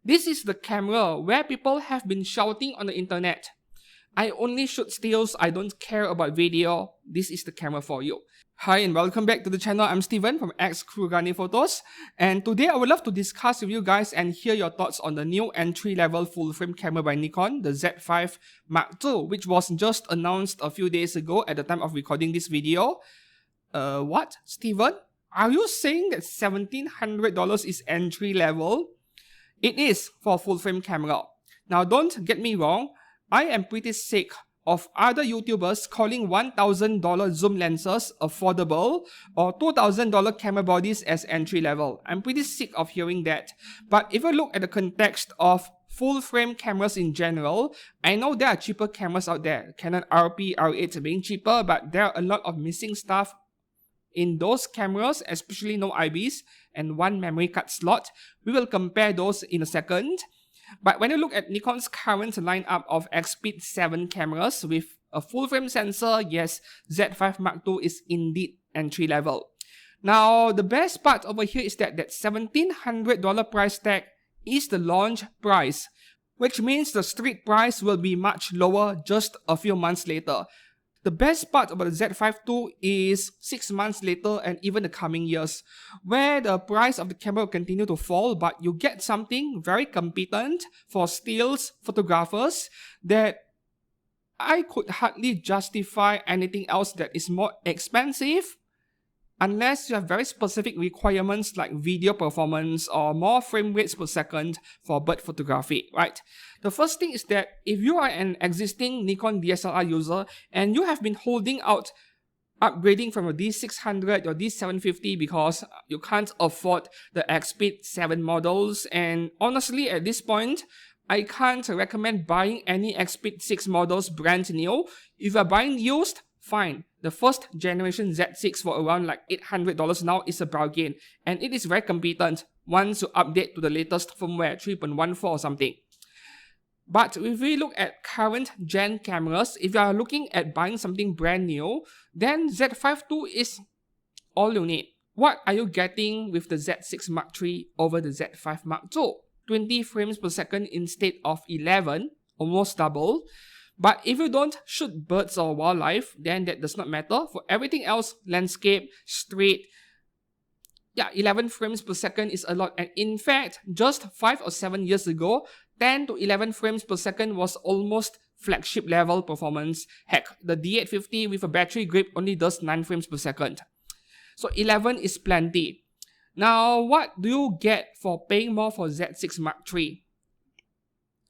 This is the camera where people have been shouting on the internet. I only shoot stills, I don't care about video. This is the camera for you. Hi and welcome back to the channel. I'm Steven from X-Kurugani Photos, and today I would love to discuss with you guys and hear your thoughts on the new entry-level full-frame camera by Nikon, the Z5 Mark II, which was just announced a few days ago at the time of recording this video. What? Steven? Are you saying that $1,700 is entry-level? It is for a full-frame camera. Now don't get me wrong, I am pretty sick of other YouTubers calling $1,000 zoom lenses affordable or $2,000 camera bodies as entry level. I'm pretty sick of hearing that. But if you look at the context of full frame cameras in general, I know there are cheaper cameras out there. Canon R8, R8 being cheaper, but there are a lot of missing stuff in those cameras, especially no IBs and one memory card slot. We will compare those in a second. But when you look at Nikon's current lineup of X-Speed 7 cameras with a full-frame sensor, yes, Z5 Mark II is indeed entry-level. Now, the best part over here is that $1,700 price tag is the launch price, which means the street price will be much lower just a few months later. The best part about the Z5 II is 6 months later and even the coming years, where the price of the camera will continue to fall, but you get something very competent for stills photographers that I could hardly justify anything else that is more expensive unless you have very specific requirements like video performance or more frame rates per second for bird photography, right? The first thing is that if you are an existing Nikon DSLR user and you have been holding out upgrading from a D600 or D750 because you can't afford the X-Speed 7 models, and honestly at this point, I can't recommend buying any X-Speed 6 models brand new. If you are buying used, fine. The first generation Z6 for around like $800 now is a bargain, and it is very competent once you update to the latest firmware 3.14 or something. But if we look at current gen cameras, if you are looking at buying something brand new, then Z5 II is all you need. What are you getting with the Z6 Mark III over the Z5 Mark II? 20 frames per second instead of 11, almost double. But if you don't shoot birds or wildlife, then that does not matter. For everything else, landscape, street, 11 frames per second is a lot. And in fact, just 5 or 7 years ago, 10 to 11 frames per second was almost flagship level performance. Heck, the D850 with a battery grip only does 9 frames per second. So 11 is plenty. Now, what do you get for paying more for Z6 Mark III?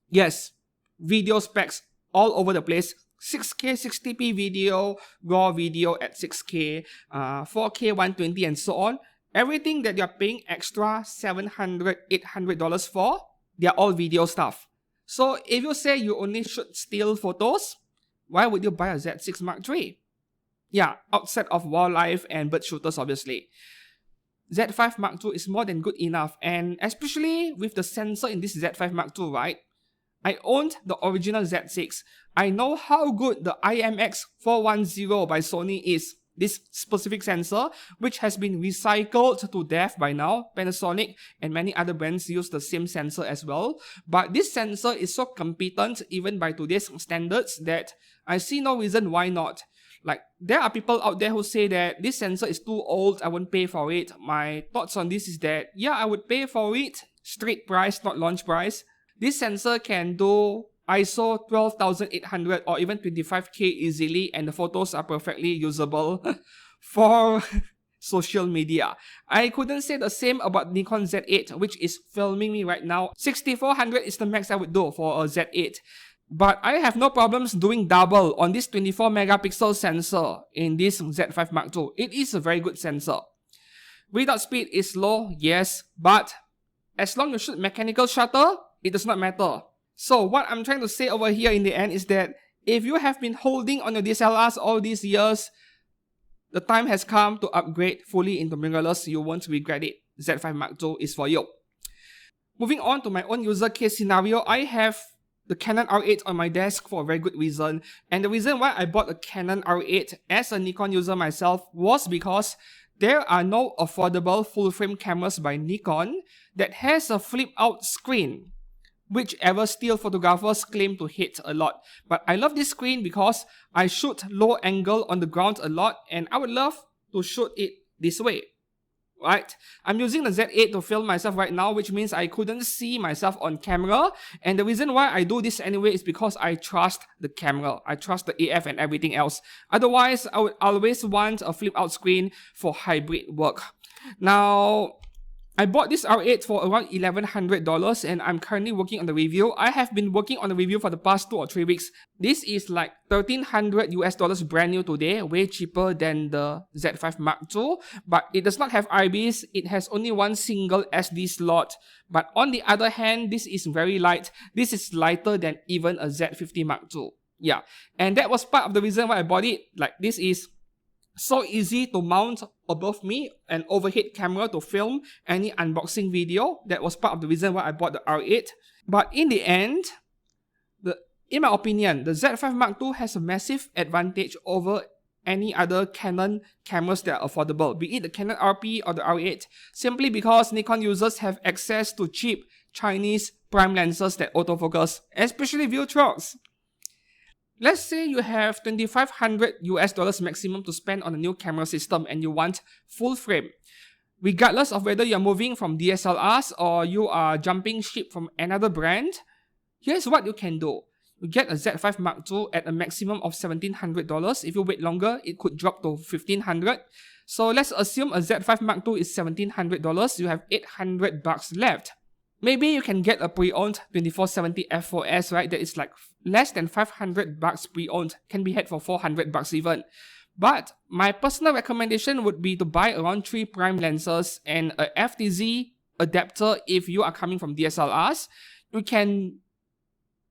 Yes, video specs all over the place. 6K 60p video, raw video at 6K, 4K 120 and so on. Everything that you're paying extra $700, $800 for, they're all video stuff. So if you say you only shoot still photos, why would you buy a Z6 Mark III? Yeah, outside of wildlife and bird shooters obviously. Z5 Mark II is more than good enough, and especially with the sensor in this Z5 Mark II, right? I owned the original Z6. I know how good the IMX410 by Sony is. This specific sensor, which has been recycled to death by now. Panasonic and many other brands use the same sensor as well. But this sensor is so competent even by today's standards that I see no reason why not. Like, there are people out there who say that this sensor is too old, I won't pay for it. My thoughts on this is that, yeah, I would pay for it. Street price, not launch price. This sensor can do ISO 12,800 or even 25K easily, and the photos are perfectly usable for social media. I couldn't say the same about Nikon Z8, which is filming me right now. 6400 is the max I would do for a Z8. But I have no problems doing double on this 24 megapixel sensor in this Z5 Mark II. It is a very good sensor. Readout speed is low, yes, but as long as you shoot mechanical shutter, it does not matter. So what I'm trying to say over here in the end is that if you have been holding on your DSLRs all these years, the time has come to upgrade fully into mirrorless. You won't regret it. Z5 Mark II is for you. Moving on to my own user case scenario, I have the Canon R8 on my desk for a very good reason. And the reason why I bought a Canon R8 as a Nikon user myself was because there are no affordable full-frame cameras by Nikon that has a flip-out screen. whichever still photographers claim to hate a lot. But I love this screen because I shoot low angle on the ground a lot, and I would love to shoot it this way. Right? I'm using the Z8 to film myself right now, which means I couldn't see myself on camera. And the reason why I do this anyway is because I trust the camera. I trust the AF and everything else. Otherwise, I would always want a flip out screen for hybrid work. Now, I bought this R8 for around $1,100 and I'm currently working on the review. I have been working on the review for the past 2 or 3 weeks. This is like $1,300 US brand new today, way cheaper than the Z5 Mark II. But it does not have IBs, it has only one single SD slot. But on the other hand, this is very light. This is lighter than even a Z50 Mark II. Yeah, and that was part of the reason why I bought it. Like, this is so easy to mount above me, an overhead camera to film any unboxing video. That was part of the reason why I bought the R8. But in the end, in my opinion, the Z5 Mark II has a massive advantage over any other Canon cameras that are affordable, be it the Canon RP or the R8, simply because Nikon users have access to cheap Chinese prime lenses that autofocus, especially Viltrox. Let's say you have $2,500 US maximum to spend on a new camera system and you want full frame. Regardless of whether you're moving from DSLRs or you are jumping ship from another brand, here's what you can do. You get a Z5 Mark II at a maximum of $1,700. If you wait longer, it could drop to $1,500. So let's assume a Z5 Mark II is $1,700. You have $800 left. Maybe you can get a pre-owned 2470 f4S, right? That is like less than $500 pre-owned, can be had for $400 even. But my personal recommendation would be to buy around 3 prime lenses and a FTZ adapter if you are coming from DSLRs. You can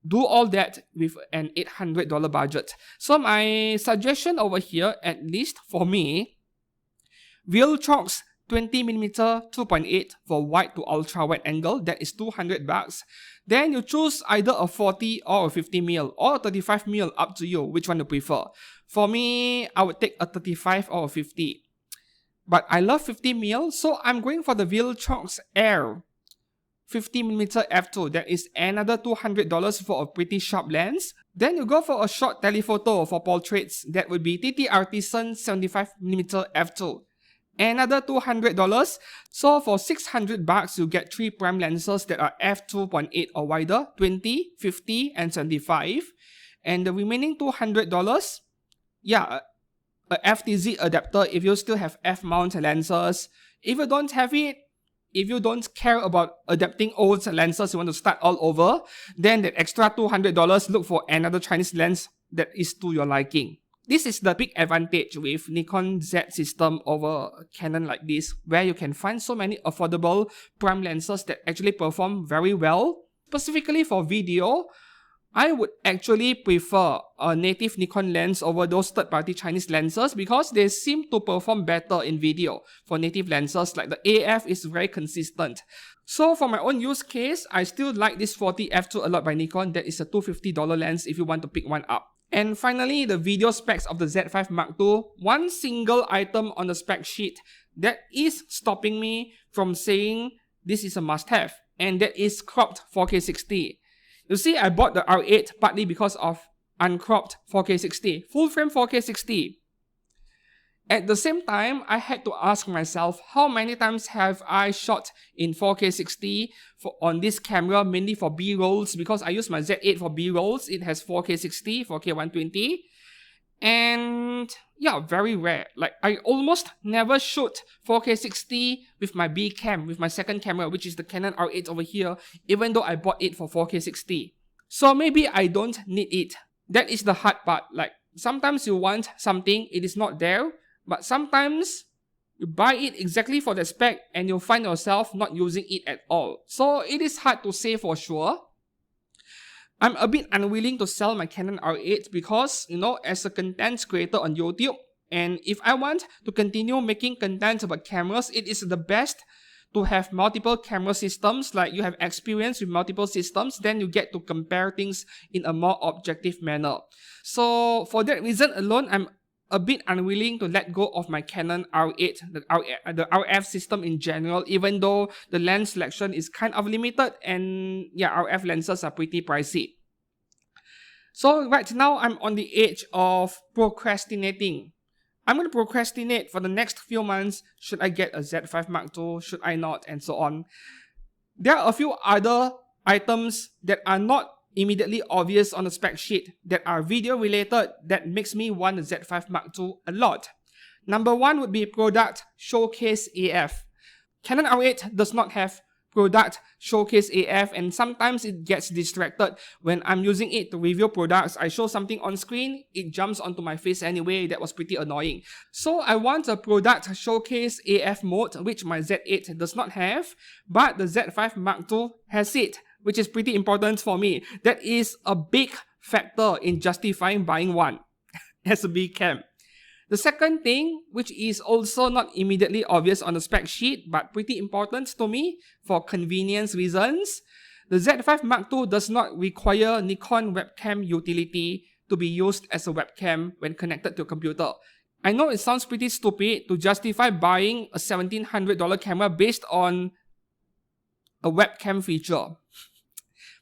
do all that with an $800 budget. So my suggestion over here, at least for me, Viltrox 20mm 2.8 for wide to ultra wide angle, that is $200. Then you choose either a 40 or a 50mm or a 35mm, up to you which one you prefer. For me, I would take a 35 or a 50. But I love 50mm, so I'm going for the Viltrox Air 50mm f2. That is another $200 for a pretty sharp lens. Then you go for a short telephoto for portraits. That would be TT Artisan 75mm f2. Another $200. So for $600, you get 3 prime lenses that are f2.8 or wider, 20, 50, and 75. And the remaining $200, yeah, a FTZ adapter if you still have f-mount lenses. If you don't have it, if you don't care about adapting old lenses, you want to start all over, then that extra $200, look for another Chinese lens that is to your liking. This is the big advantage with Nikon Z system over Canon like this, where you can find so many affordable prime lenses that actually perform very well. Specifically for video, I would actually prefer a native Nikon lens over those third-party Chinese lenses because they seem to perform better in video for native lenses. Like the AF is very consistent. So for my own use case, I still like this 40 f2 a lot by Nikon. That is a $250 lens if you want to pick one up. And finally, the video specs of the Z5 Mark II. One single item on the spec sheet that is stopping me from saying this is a must-have, and that is cropped 4K 60. You see, I bought the R8 partly because of uncropped 4K 60, full frame 4K 60. At the same time, I had to ask myself, how many times have I shot in 4K 60 on this camera, mainly for B-rolls, because I use my Z8 for B-rolls. It has 4K 60, 4K 120, and yeah, very rare. Like, I almost never shoot 4K 60 with my B cam, with my second camera, which is the Canon R8 over here, even though I bought it for 4K 60. So maybe I don't need it. That is the hard part. Like, sometimes you want something, it is not there, but sometimes you buy it exactly for the spec and you'll find yourself not using it at all. So it is hard to say for sure. I'm a bit unwilling to sell my Canon R8 because, you know, as a content creator on YouTube, and if I want to continue making content about cameras, it is the best to have multiple camera systems. Like, you have experience with multiple systems, then you get to compare things in a more objective manner. So for that reason alone, I'm a bit unwilling to let go of my Canon R8, the RF system in general, even though the lens selection is kind of limited and yeah, RF lenses are pretty pricey. So right now, I'm on the edge of procrastinating. I'm going to procrastinate for the next few months. Should I get a Z5 Mark II? Should I not? And so on. There are a few other items that are not immediately obvious on the spec sheet that are video related that makes me want the Z5 Mark II a lot. Number one would be product showcase AF. Canon R8 does not have product showcase AF, and sometimes it gets distracted when I'm using it to review products. I show something on screen, it jumps onto my face anyway. That was pretty annoying. So I want a product showcase AF mode, which my Z8 does not have, but the Z5 Mark II has it, which is pretty important for me. That is a big factor in justifying buying one as a big cam. The second thing, which is also not immediately obvious on the spec sheet but pretty important to me for convenience reasons, the Z5 Mark II does not require Nikon webcam utility to be used as a webcam when connected to a computer. I know it sounds pretty stupid to justify buying a $1,700 camera based on a webcam feature,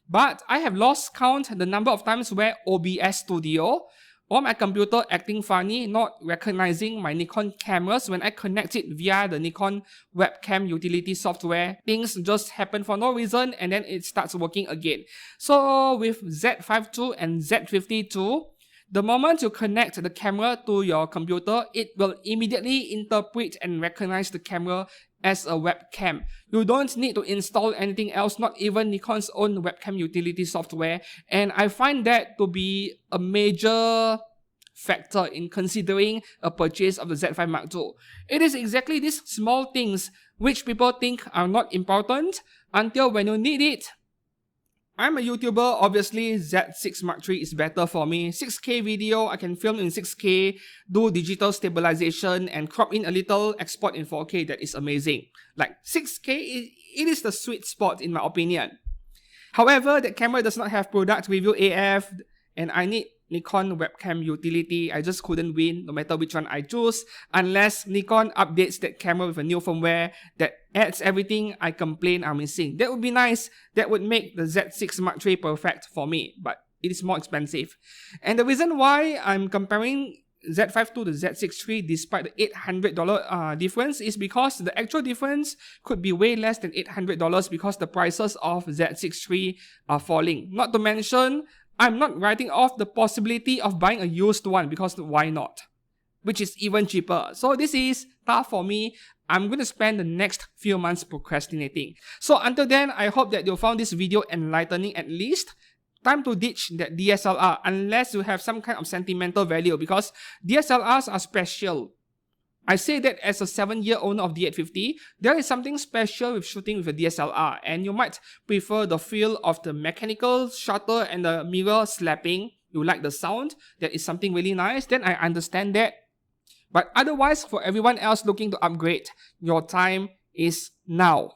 but I have lost count the number of times where OBS Studio or my computer acting funny, not recognizing my Nikon cameras when I connect it via the Nikon webcam utility software. Things just happen for no reason and then it starts working again. So with Z5 II and Z50 II, the moment you connect the camera to your computer, it will immediately interpret and recognize the camera as a webcam. You don't need to install anything else, not even Nikon's own webcam utility software, and I find that to be a major factor in considering a purchase of the Z5 Mark II. It is exactly these small things which people think are not important until when you need it. I'm a YouTuber, obviously Z6 Mark III is better for me. 6K video, I can film in 6K, do digital stabilization and crop in a little, export in 4K, that is amazing. Like 6K, it is the sweet spot in my opinion. However, the camera does not have product review AF and I need Nikon webcam utility. I just couldn't win no matter which one I choose unless Nikon updates that camera with a new firmware that adds everything I complain are missing. That would be nice. That would make the Z6 Mark III perfect for me, but it is more expensive. And the reason why I'm comparing Z5 to the Z6 III despite the $800 difference is because the actual difference could be way less than $800 because the prices of Z6 III are falling. Not to mention, I'm not writing off the possibility of buying a used one because why not? Which is even cheaper. So this is tough for me. I'm going to spend the next few months procrastinating. So until then, I hope that you found this video enlightening at least. Time to ditch that DSLR unless you have some kind of sentimental value because DSLRs are special. I say that as a 7-year owner of the 850, there is something special with shooting with a DSLR and you might prefer the feel of the mechanical shutter and the mirror slapping. You like the sound, that is something really nice, then I understand that. But otherwise, for everyone else looking to upgrade, your time is now.